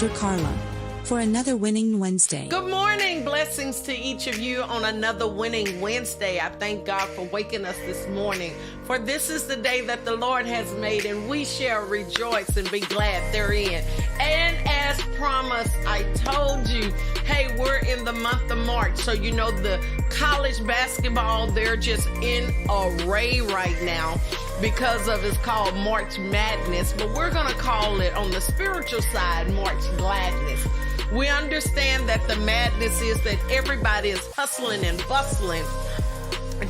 Elder Carla, for another winning Wednesday. Good morning. Blessings to each of you on another winning Wednesday. I thank God for waking us this morning. For this is the day that the Lord has made, and we shall rejoice and be glad therein. And as promised, I told you, hey, we're in the month of March. So you know the college basketball, they're just in array right now because of it's called March Madness. But we're going to call it on the spiritual side, March Gladness. We understand that the madness is that everybody is hustling and bustling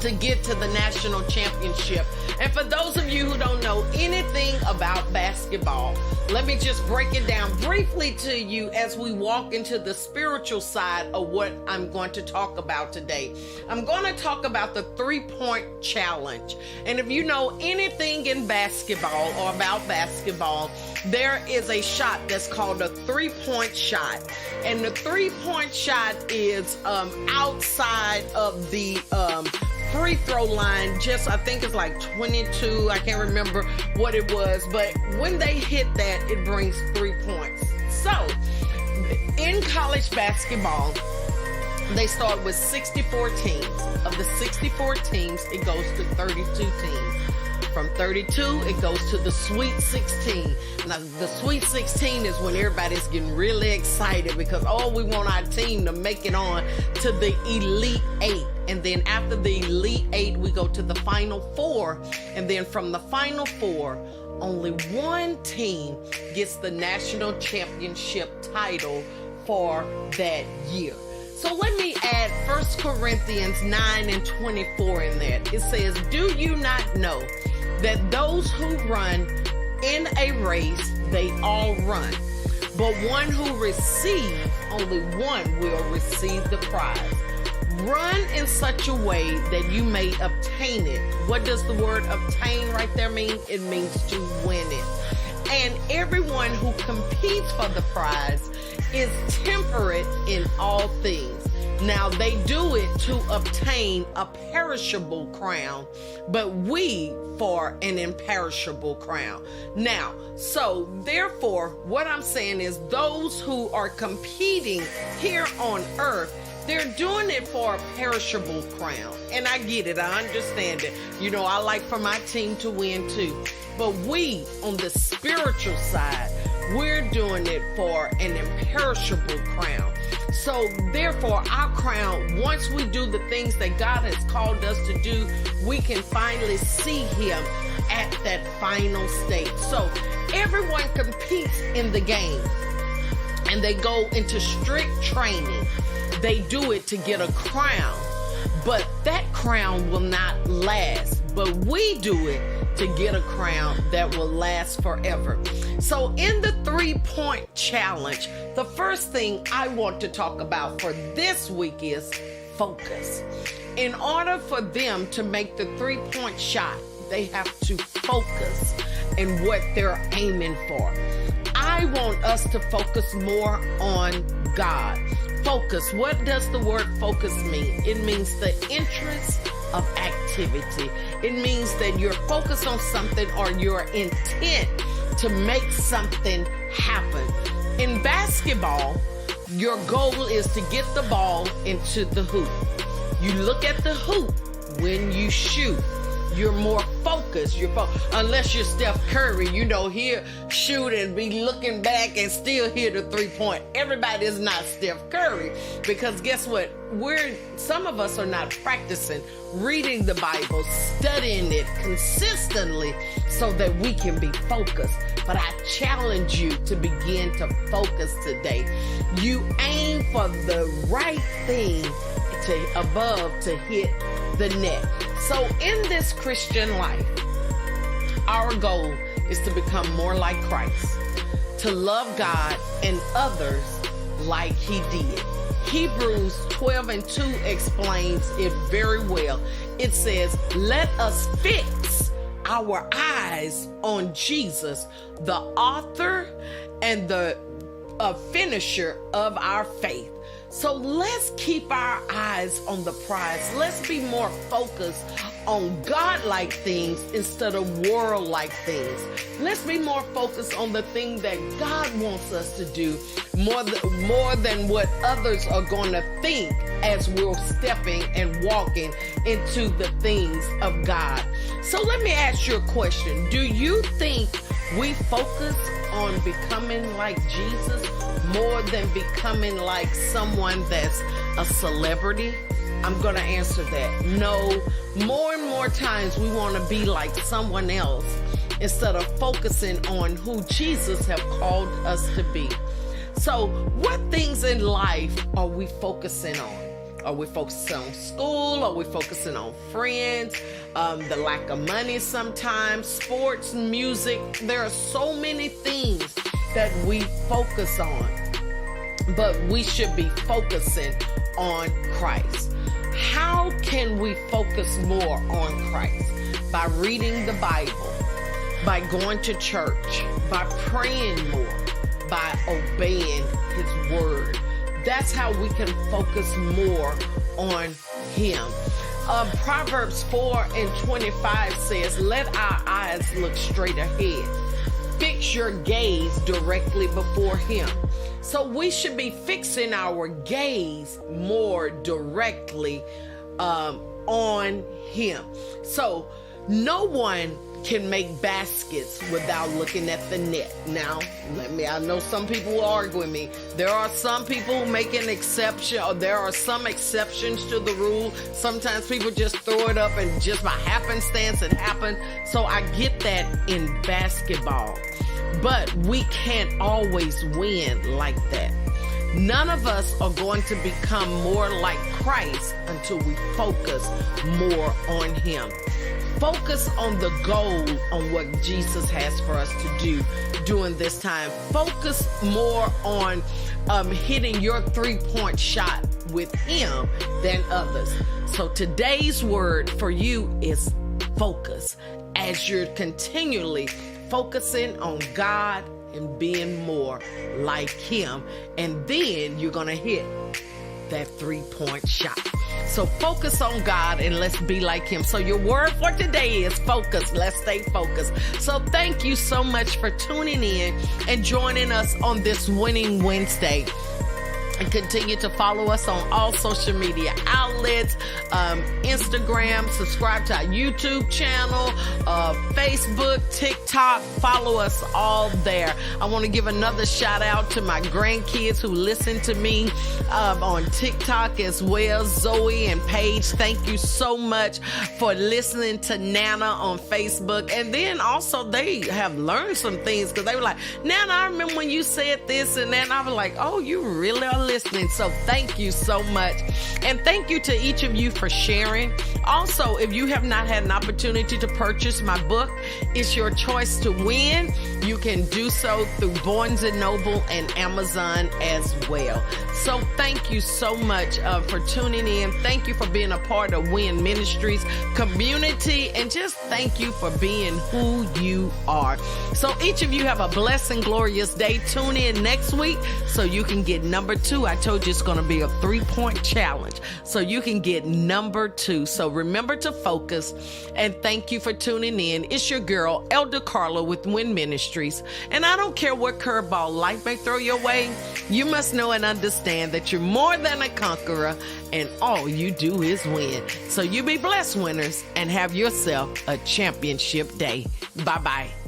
to get to the national championship. And for those of you who don't know anything about basketball, let me just break it down briefly to you as we walk into the spiritual side of what I'm going to talk about today. I'm going to talk about the 3-point challenge. And if you know anything in basketball or about basketball, there is a shot that's called a 3-point shot. And the 3-point shot is outside of the free throw line, just I think it's like 22, I can't remember what it was, but when they hit that, it brings 3 points. So in college basketball, they start with 64 teams. Of the 64 teams, it goes to 32 teams. From 32, it goes to the Sweet 16. Now, the Sweet 16 is when everybody's getting really excited because, we want our team to make it on to the Elite 8. And then after the Elite 8, we go to the Final 4. And then from the Final 4, only one team gets the national championship title for that year. So let me add 1 Corinthians 9 and 24 in there. It says, "Do you not know that those who run in a race, they all run, but one who receives, only one will receive the prize. Run in such a way that you may obtain it." What does the word obtain right there mean? It means to win it. "And everyone who competes for the prize is temperate in all things. Now they do it to obtain a perishable crown, but we for an imperishable crown." Now, so therefore, what I'm saying is those who are competing here on earth, they're doing it for a perishable crown. And I get it. I understand it. You know, I like for my team to win too. But we, on the spiritual side, we're doing it for an imperishable crown. So therefore, our crown, once we do the things that God has called us to do, we can finally see him at that final state. So everyone competes in the game and they go into strict training. They do it to get a crown, but that crown will not last. But we do it to get a crown that will last forever. So in the 3-point challenge, the first thing I want to talk about for this week is focus. In order for them to make the 3-point shot, they have to focus in what they're aiming for. I want us to focus more on God. Focus. What does the word focus mean? It means the interest of activity. It means that you're focused on something or your intent to make something happen. In basketball, your goal is to get the ball into the hoop. You look at the hoop when you shoot. You're more focused. Unless you're Steph Curry, he'll shoot and be looking back and still hit a 3-point. Everybody is not Steph Curry because guess what? Some of us are not practicing reading the Bible, studying it consistently so that we can be focused. But I challenge you to begin to focus today. You aim for the right thing to hit the net. So in this Christian life, our goal is to become more like Christ, to love God and others like he did. Hebrews 12 and 2 explains it very well. It says, "Let us fix our eyes on Jesus, the author and the finisher of our faith." So let's keep our eyes on the prize. Let's be more focused on God-like things instead of world-like things. Let's be more focused on the thing that God wants us to do more than what others are going to think as we're stepping and walking into the things of God. So let me ask you a question. Do you think we focus on becoming like Jesus more than becoming like someone that's a celebrity? I'm going to answer that. No, more and more times we want to be like someone else instead of focusing on who Jesus have called us to be. So what things in life are we focusing on? Are we focusing on school? Are we focusing on friends? The lack of money sometimes, sports, music. There are so many things that we focus on, but we should be focusing on Christ. How can we focus more on Christ? By reading the Bible, by going to church, by praying more, by obeying His word. That's how we can focus more on Him. Proverbs 4:25 says, let our eyes look straight ahead. Fix your gaze directly before Him. So we should be fixing our gaze more directly on Him. So no one can make baskets without looking at the net. Now, I know some people will argue with me. There are some people who make an exception, or there are some exceptions to the rule. Sometimes people just throw it up and just by happenstance it happened. So I get that in basketball. But we can't always win like that. None of us are going to become more like Christ until we focus more on Him. Focus on the goal, on what Jesus has for us to do during this time. Focus more on hitting your 3-point shot with Him than others. So today's word for you is focus, as you're continually focusing on God and being more like Him. And then you're going to hit that 3-point shot. So focus on God and let's be like Him. So your word for today is focus. Let's stay focused. So thank you so much for tuning in and joining us on this Winning Wednesday. And continue to follow us on all social media outlets, Instagram, subscribe to our YouTube channel, Facebook, TikTok, follow us all there. I want to give another shout out to my grandkids who listen to me on TikTok as well, Zoe and Paige. Thank you so much for listening to Nana on Facebook. And then also they have learned some things because they were like, Nana, I remember when you said this and then I was like, oh, you really are listening. So thank you so much. And thank you to each of you for sharing. Also, if you have not had an opportunity to purchase my book, It's Your Choice to Win, you can do so through Barnes & Noble and Amazon as well. So thank you so much for tuning in. Thank you for being a part of W.I.N Ministries community, and just thank you for being who you are. So each of you have a blessed and glorious day. Tune in next week so you can get number 2. I told you it's going to be a 3-point challenge, so you can get number 2. So remember to focus, and thank you for tuning in. It's your girl, Elder Carla with W.I.N Ministries, and I don't care what curveball life may throw your way. You must know and understand that you're more than a conqueror, and all you do is win. So you be blessed, winners, and have yourself a championship day. Bye-bye.